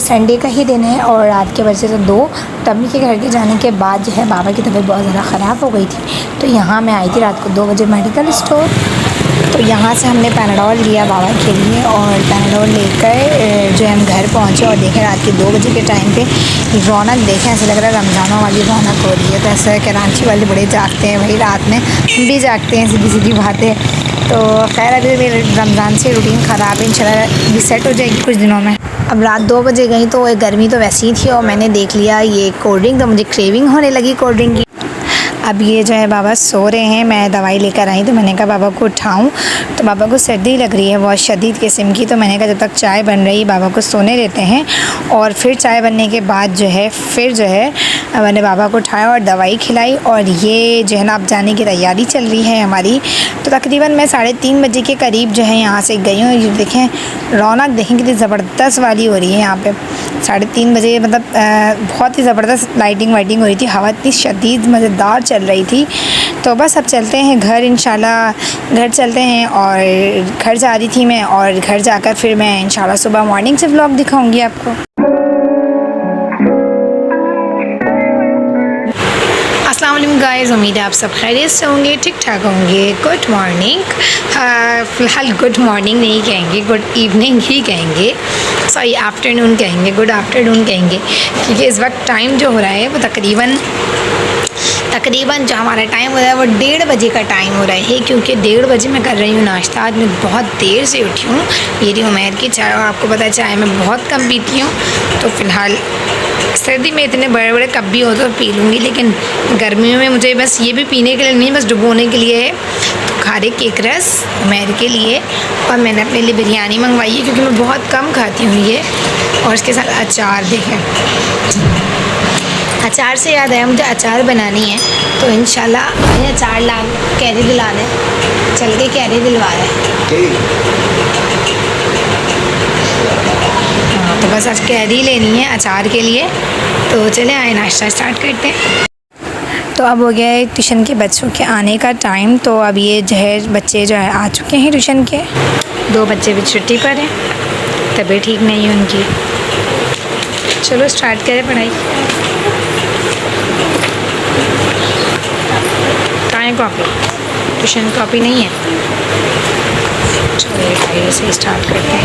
Sunday का ही दिन है और रात के बजे तो 2। तो अम्मी के घर के जाने के बाद जो है बाबा की तबीयत बहुत ज़्यादा ख़राब हो गई थी। तो यहाँ मैं आई थी रात को 2 बजे मेडिकल स्टोर। तो यहाँ से हमने पैनाडोल लिया बाबा के लिए और पैनाडोल लेकर जो है हम घर पहुँचे और देखें रात के 2 बजे के टाइम पे रौनक देखें, ऐसे लग रहा है रमज़ानों वाली रौनक हो रही है। तो ऐसा है कराची वाले बड़े जागते हैं भाई रात में, हम भी जागते हैं, सीधी सीधी बातें। तो खैर अभी मेरे रमज़ान से रूटीन ख़राब है, इंशाल्लाह रिसेट हो जाएगी कुछ दिनों में। अब रात 2 बजे गई तो गर्मी तो वैसी ही थी और मैंने देख लिया ये कोल्ड ड्रिंक, तो मुझे क्रेविंग होने लगी कोल्ड ड्रिंक की। अब ये जो है बाबा सो रहे हैं, मैं दवाई लेकर आई तो मैंने कहा बाबा को उठाऊं, तो बाबा को सर्दी लग रही है बहुत शदीद किस्म की। तो मैंने कहा जब तक चाय बन रही बाबा को सोने देते हैं और फिर चाय बनने के बाद जो है मैंने बाबा को उठाया और दवाई खिलाई। और ये जो है ना अब जाने की तैयारी चल रही है हमारी। तो तकरीबन मैं 3:30 बजे के करीब जो है यहाँ से गई हूँ। ये देखें रौनक देखें कितनी ज़बरदस्त वाली हो रही है यहाँ पर। 3:30 बजे मतलब बहुत ही ज़बरदस्त लाइटिंग वाइटिंग हो रही थी, हवा इतनी शदीद मज़ेदार चल रही थी। तो बस अब चलते हैं घर, इंशाल्लाह घर चलते हैं। और घर जा रही थी मैं और घर जाकर फिर मैं इंशाल्लाह सुबह मॉर्निंग से व्लॉग दिखाऊंगी आपको। अस्सलाम वालेकुम गाइस, उम्मीद है आप सब खैरियत से होंगे, ठीक ठाक होंगे। गुड मॉर्निंग, फ़िलहाल गुड मॉर्निंग नहीं कहेंगे, गुड इवनिंग ही कहेंगे, सॉरी आफ्टरनून कहेंगे, गुड आफ्टरनून कहेंगे। क्योंकि इस वक्त टाइम जो हो रहा है वो तकरीबन जो हमारा टाइम हो रहा है वो 1:30 बजे का टाइम हो रहा है। क्योंकि 1:30 बजे मैं कर रही हूँ नाश्ता। आज मैं बहुत देर से उठी हूँ। ये रही उमैर की चाय, और आपको पता है चाय मैं बहुत कम पीती हूँ। तो फ़िलहाल सर्दी में इतने बड़े बड़े कप भी हो तो पी लूँगी, लेकिन गर्मियों में मुझे बस ये भी पीने के लिए नहीं, बस डुबोने के लिए है। तो खारे केक रस उमैर के लिए, और मैंने अपने लिए बिरयानी मंगवाई है क्योंकि मैं बहुत कम खाती हूँ ये। और इसके साथ अचार देखें। अचार से याद आया मुझे अचार बनानी है, तो इंशाल्लाह अचार ला कैरी दिला दें, चल के कैरी दिलवा दें। हाँ तो बस आज कैरी लेनी है अचार के लिए। तो चले आए नाश्ता स्टार्ट करते हैं। तो अब हो गया है ट्यूशन के बच्चों के आने का टाइम। तो अब ये जो है बच्चे जो है आ चुके हैं ट्यूशन के। 2 बच्चे भी छुट्टी पर हैं, तबीयत ठीक नहीं है उनकी। चलो स्टार्ट करें पढ़ाई। कॉपी, ट्यूशन कॉपी नहीं है। चलिए भाई से स्टार्ट करते हैं।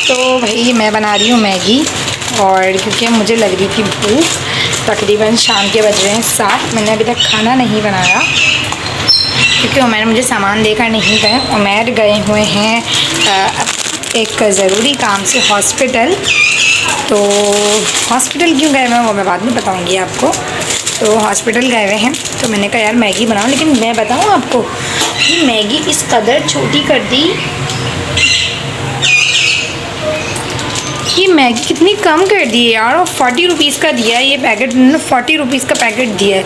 तो भाई मैं बना रही हूँ मैगी, और क्योंकि मुझे लग रही थी भूख, तकरीबन शाम के बज रहे हैं 7। मैंने अभी तक खाना नहीं बनाया क्योंकि उमैर मुझे सामान देकर नहीं गए। उमैर गए हुए हैं एक ज़रूरी काम से हॉस्पिटल। तो हॉस्पिटल क्यों गए हुए हैं वो मैं बाद में बताऊँगी आपको। तो हॉस्पिटल गए हुए हैं, तो मैंने कहा यार मैगी बनाऊं। लेकिन मैं बताऊं आपको, ये मैगी इस कदर छोटी कर दी, ये मैगी कितनी कम कर दी है यार। और 40 रुपीज़ का दिया है ये पैकेट, 40 रुपीज़ का पैकेट दिया है,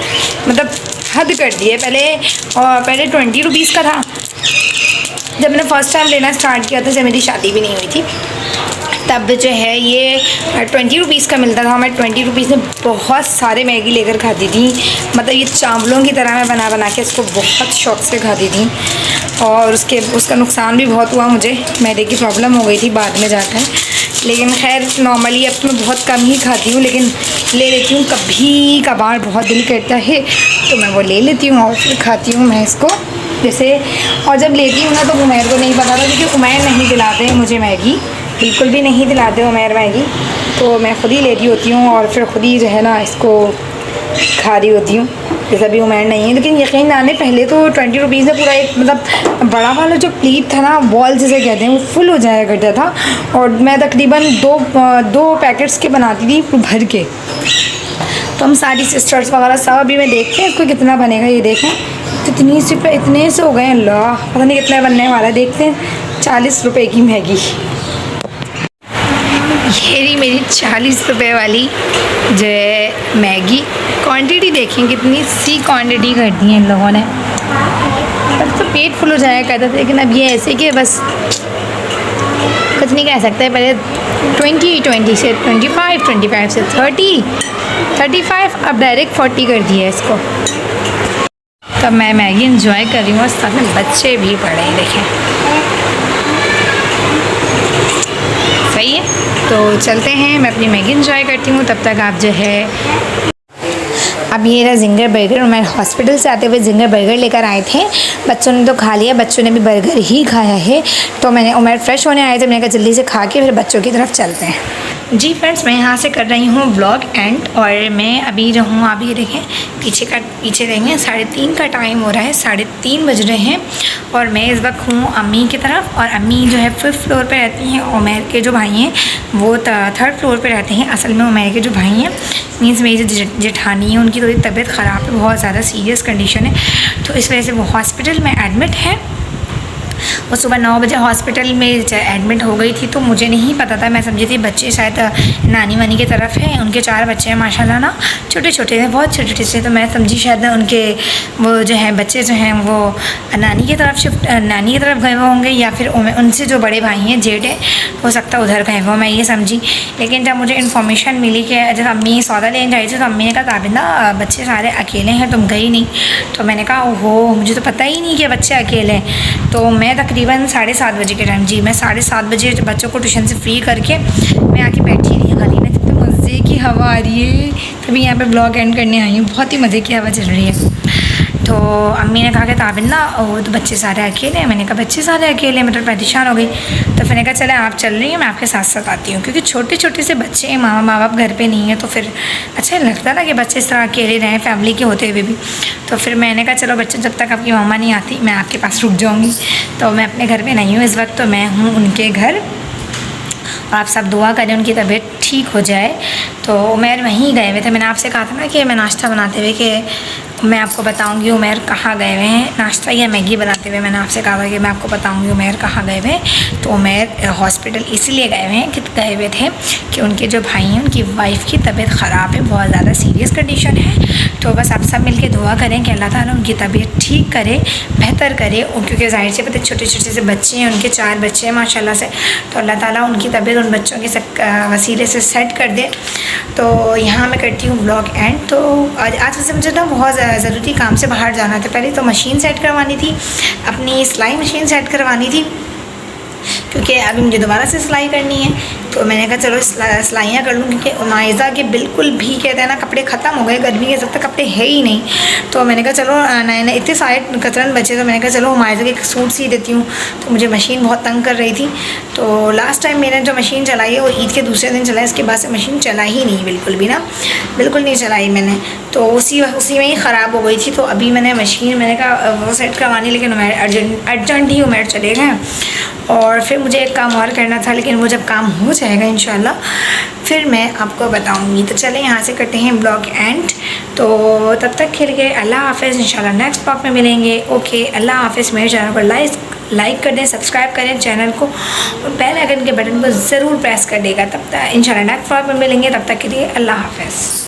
मतलब हद कर दी है। पहले 20 रुपीज़ का था जब मैंने फ़र्स्ट टाइम लेना स्टार्ट किया था, जब मेरी शादी भी नहीं हुई थी, तब जो है ये 20 रुपीज़ का मिलता था। मैं 20 रुपीज़ में बहुत सारे मैगी लेकर खाती थी, मतलब ये चावलों की तरह मैं बना बना के इसको बहुत शौक़ से खाती थी। और उसका नुकसान भी बहुत हुआ मुझे, मैदे की प्रॉब्लम हो गई थी बाद में जाकर। लेकिन खैर नॉर्मली अब तो मैं बहुत कम ही खाती हूँ, लेकिन ले लेती हूँ कभी कभार, बहुत दिल करता है तो मैं वो ले लेती हूँ और फिर खाती हूँ मैं इसको जैसे। और जब लेती हूँ ना तो उमैर को नहीं पता था, क्योंकि उमैर नहीं दिलाते हैं मुझे मैगी, बिल्कुल भी नहीं दिलाते उमैर मैगी। तो मैं ख़ुद ही लेती होती हूँ और फिर ख़ुद ही जो है ना इसको खा रही होती हूँ, जैसा भी उमैर नहीं है। लेकिन यकीन आने पहले तो 20 रुपीज़ में पूरा एक मतलब बड़ा वाला जो प्लेट था ना, बॉल जिसे कहते हैं, वो फुल हो जाया करता था। और मैं तकरीबन दो पैकेट्स के बनाती थी भर के। तो हम सारी सिस्टर्स वगैरह सब अभी मैं देखते हैं इसको कितना बनेगा। ये देखें इतने से हो गए, अल्लाह पता नहीं कितना बनने वाला है। देखते हैं 40 रुपये की मैगी। ये रही मेरी 40 रुपये वाली जो है मैगी। क्वांटिटी देखें कितनी सी क्वांटिटी कर दी है इन लोगों ने, तब तो पेट फुल हो जाया करता था। लेकिन अब ये ऐसे कि बस कुछ नहीं कह सकते। पहले 20 से 25 से 30, 35, अब डायरेक्ट 40 कर दिया है इसको। तब मैं मैगी इंजॉय कर रही हूँ और साथ में बच्चे भी पढ़े, देखें सही है। तो चलते हैं, मैं अपनी मैगी इंजॉय करती हूँ, तब तक आप जो है। अब ये रहा जिंगर बर्गर। मैं हॉस्पिटल से आते हुए जिंगर बर्गर लेकर आए थे। बच्चों ने तो खा लिया, बच्चों ने भी बर्गर ही खाया है। तो मैंने उमर फ्रेश होने आए थे, मैंने कहा जल्दी से खा के फिर बच्चों की तरफ चलते हैं। जी फ्रेंड्स, मैं यहाँ से कर रही हूँ व्लॉग एंड, और मैं अभी जो हूँ, आप ये देखें पीछे देंगे 3:30 का टाइम हो रहा है, 3:30 बज रहे हैं। और मैं इस वक्त हूँ अम्मी की तरफ, और अम्मी जो है 5th फ्लोर पे रहती हैं। उमर के जो भाई हैं वो 3rd फ्लोर पे रहते हैं। असल में उमर के जो भाई हैं मीन्स मेरी जो जेठानी है, उनकी थोड़ी तबीयत ख़राब है, बहुत ज़्यादा सीरियस कंडीशन है, तो इस वजह से वो हॉस्पिटल में एडमिट है। वो सुबह 9 बजे हॉस्पिटल में एडमिट हो गई थी, तो मुझे नहीं पता था, मैं समझी थी बच्चे शायद नानी वानी की तरफ हैं। उनके 4 बच्चे हैं माशाल्लाह ना, छोटे छोटे थे, बहुत छोटे छोटे से, तो मैं समझी शायद उनके वो जो है बच्चे जो हैं वो नानी की तरफ गए हुए होंगे, या फिर उनसे जो बड़े भाई हैं जेठ है, हो सकता है उधर गए हुए, मैं ये समझी। लेकिन जब मुझे इन्फॉर्मेशन मिली कि जब अम्मी सौदा लेने जाई थी, तो अम्मी ने कहा ताबिंदा बच्चे सारे अकेले हैं, तुम गई नहीं। तो मैंने कहा ओहो, मुझे तो पता ही नहीं कि बच्चे अकेले हैं। तो मैं तकरीबन 7:30 बजे के टाइम, जी मैं 7:30 बजे बच्चों को ट्यूशन से फ्री करके मैं आके बैठी रही खाली ना, कितने मज़े की हवा आ रही है। तभी यहाँ पे ब्लॉग एंड करने आई हूँ, बहुत ही मज़े की हवा चल रही है। तो अम्मी ने कहा कि ताबिंदा वो तो बच्चे सारे अकेले हैं। मैंने कहा बच्चे सारे अकेले हैं, मैं तो परेशान हो गई। तो मैंने कहा चले आप चल रही हैं, मैं आपके साथ साथ आती हूँ, क्योंकि छोटे छोटे से बच्चे हैं, माँ बाप घर पे नहीं है, तो फिर अच्छा नहीं लगता ना कि बच्चे इस तरह अकेले रहें फैमिली के होते हुए भी। तो फिर मैंने कहा चलो बच्चों, जब तक आपकी मामा नहीं आती मैं आपके पास रुक जाऊँगी। तो मैं अपने घर पर नहीं हूँ इस वक्त, तो मैं हूँ उनके घर। आप सब दुआ करें उनकी तबीयत ठीक हो जाए। तो उमर वहीं गए हुए थे, मैंने आपसे कहा था ना कि मैं नाश्ता बनाते हुए कि मैं आपको बताऊंगी उमर कहाँ गए हुए हैं, नाश्ता या मैगी बनाते हुए मैंने आपसे कहा था कि मैं आपको बताऊंगी उमर कहाँ गए हुए हैं। तो उमर हॉस्पिटल इसलिए गए हुए हैं कि गए हुए थे कि उनके जो भाई हैं उनकी वाइफ की तबीयत ख़राब है, बहुत ज़्यादा सीरियस कंडीशन है। तो बस आप सब मिल के दुआ करें कि अल्लाह ताला उनकी तबीयत ठीक करे, बेहतर करे। क्योंकि ज़ाहिर से पता छोटे छोटे से बच्चे हैं, उनके 4 बच्चे हैं माशाल्लाह से, तो अल्लाह ताला उनकी तबीयत उन बच्चों के वसीले से सेट कर दे। तो यहाँ मैं करती हूँ व्लॉग एंड। तो आज वैसे मुझे ना बहुत ज़रूरी काम से बाहर जाना था। पहले तो मशीन सेट करवानी थी, अपनी सिलाई मशीन सेट करवानी थी, क्योंकि अभी मुझे दोबारा से सिलाई करनी है। तो मैंने कहा चलो सिलाइयाँ कर लूँ, क्योंकि उमाइज़ा के बिल्कुल भी कहते हैं ना कपड़े ख़त्म हो गए, गर्मी के सब तक कपड़े है ही नहीं। तो मैंने कहा चलो नए इतने सारे कतरन बचे, तो मैंने कहा चलो उमाइज़ा के एक सूट सी देती हूँ। तो मुझे मशीन बहुत तंग कर रही थी। तो लास्ट टाइम मैंने जो मशीन चलाई है वो ईद के दूसरे दिन चलाई, इसके बाद से मशीन चला ही नहीं, बिल्कुल भी ना, बिल्कुल नहीं चलाई मैंने। तो उसी में ही ख़राब हो गई थी। तो अभी मैंने कहा वो सेट करवानी, लेकिन अर्जेंट ही उमर चले गए। और फिर मुझे एक काम और करना था, लेकिन वो जब काम हो जाएगा इंशाल्लाह फिर मैं आपको बताऊंगी। तो चलें यहाँ से करते हैं ब्लॉग एंड। तो तब तक के लिए अल्लाह हाफ़िज़, इंशाल्लाह नेक्स्ट ब्लॉग में मिलेंगे। ओके, अल्लाह हाफ़िज़। मेरे चैनल पर लाइक कर दें, सब्सक्राइब करें चैनल को, और बेल आइकन के बटन को ज़रूर प्रेस कर देगा। तब तक इंशाल्लाह नेक्स्ट ब्लॉग में मिलेंगे, तब तक के लिए अल्लाह हाफ़िज़।